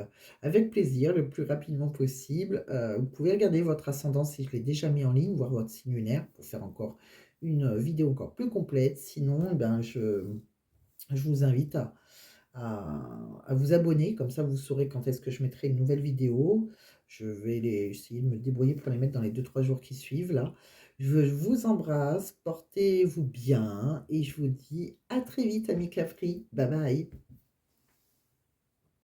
avec plaisir, le plus rapidement possible. Vous pouvez regarder votre ascendant si je l'ai déjà mis en ligne, voir votre signe lunaire pour faire encore une, vidéo encore plus complète. Sinon, je vous invite à vous abonner, comme ça vous saurez quand est-ce que je mettrai une nouvelle vidéo. Je vais essayer de me débrouiller pour les mettre dans les 2 3 jours qui suivent là. Je vous embrasse, portez-vous bien et je vous dis à très vite, amis Capri. Bye bye.